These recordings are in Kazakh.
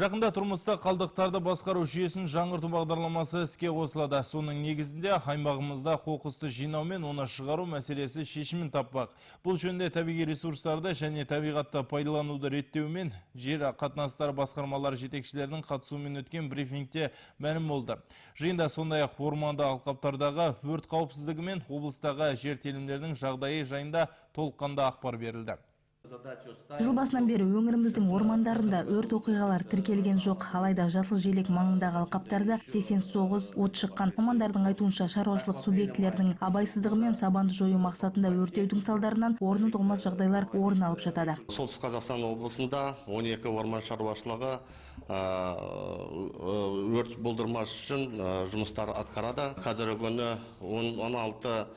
Жақында тұрмыста қалдықтарды басқару жүйесін жаңғырту бағдарламасы іске қосылады. Соның негізінде аймағымызда қоқысты жинау мен оны шығару мәселесі шешімін таппақ. Бұл жөнінде табиғи ресурстарды және табиғатты пайдалануды реттеумен жер қатынастары басқармалары жетекшілерінің қатысуымен өткен брифингте мәлім болды. Жиында сондай-ақ орманды алқаптардағы өрт қауіпсіздігі мен облыстағы жер телімдерінің жағдайы жайында толыққанды ақпар берілді. Жыл басынан бері өңіріміздің ормандарында өрт оқиғалар тіркелген жоқ. Алайда жасыл желек маңындағы алқаптарда 89 от шыққан. Мамандардың айтуынша шаруашылық субъектілердің абайсыздығы мен сабанды жою мақсатында өртеудің салдарынан орны толмас жағдайлар орын алып жатады. Солтүстік Қазақстан облысында 12 орман шаруашылығы өрт болдырмас үшін жұмыстар атқарады. Қазіргі күні 16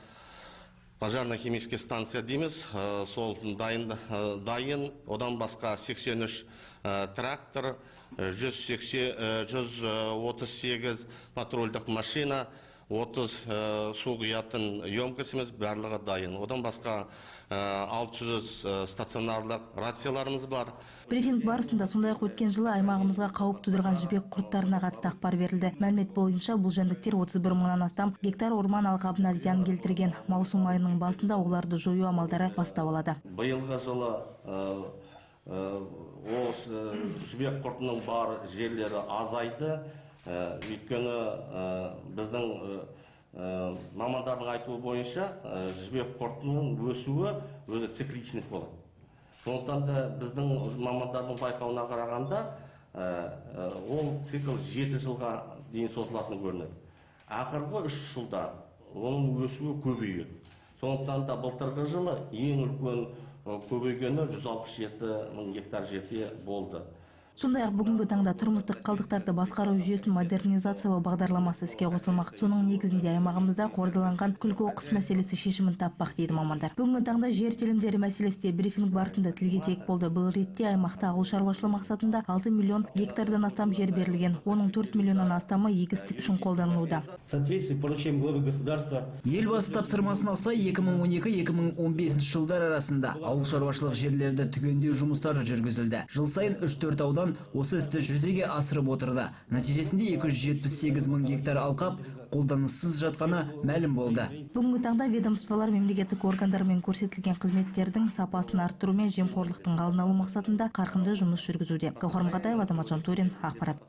пожарно-химический станция дейміз, сол дайын, одан басқа 83 трактор, 138 патрульдік машина, 30 су құятын емкісіміз барлығы дайын. Одан басқа 600 стационарлық рацияларымыз бар. Брифинг барысында сондай-ақ өткен жылы аймағымызға қауіп тудырған жібек құрттарына қатысты ақпар берілді. Мәлімет бойынша бұл жәндіктер 31 мыңнан астам гектар орман алқабына зиян келтірген. Маусым айының басында оларды жою амалдары бастау алады. Биылғы жылы жібек құртының бар жерлері азайды. Өйткені біздің мамандардың айтуы бойынша жібек құртының өсуі өзі цикличность болады. Сондықтан да біздің мамандардың байқауына қарағанда ол цикл 7 жылға дейін созылатын көрінеді. Ақырғы 3 жылда оның өсуі көбейеді. Сондықтан да былтырғы жылы ең үлкен көбейгені 167 мың гектар жерде болды. Сондай-ақ бүгінгі таңда тұрмыстық қалдықтарды басқару жүйесін модернизациялау бағдарламасы іске қосылмақ. Соның негізінде аймағымызда қордаланған күл-қоқыс мәселесі шешімін таппақ дейді мамандар. Бүгінгі таңда жер телімдері мәселесі де брифинг барысында тілге тиек болды. Бұл ретте аймақта ауыл шаруашылығы мақсатында 6 миллион гектардан астам жер берілген. Оның 4 миллионнан астамы егістік үшін қолданылуда. Елбасы тапсырмасына сай 2012-2015 жылдар арасында ауыл шаруашылық жерлерді түгендеу жұмыстары жүргізілді. Жыл сайын 3-4 аудан осы істі жүзеге асырып отырды. Нәтижесінде 278 мың гектар алқап қолданыссыз жатқаны мәлім болды. Бүгінгі таңда ведомстволар мемлекеттік органдармен көрсетілген қызметтердің сапасын арттыру мен жемқорлықтың алдын алу мақсатында қарқынды жұмыс жүргізуде. Гауһар Мақатаева, Азамат Жантурин, ақпарат.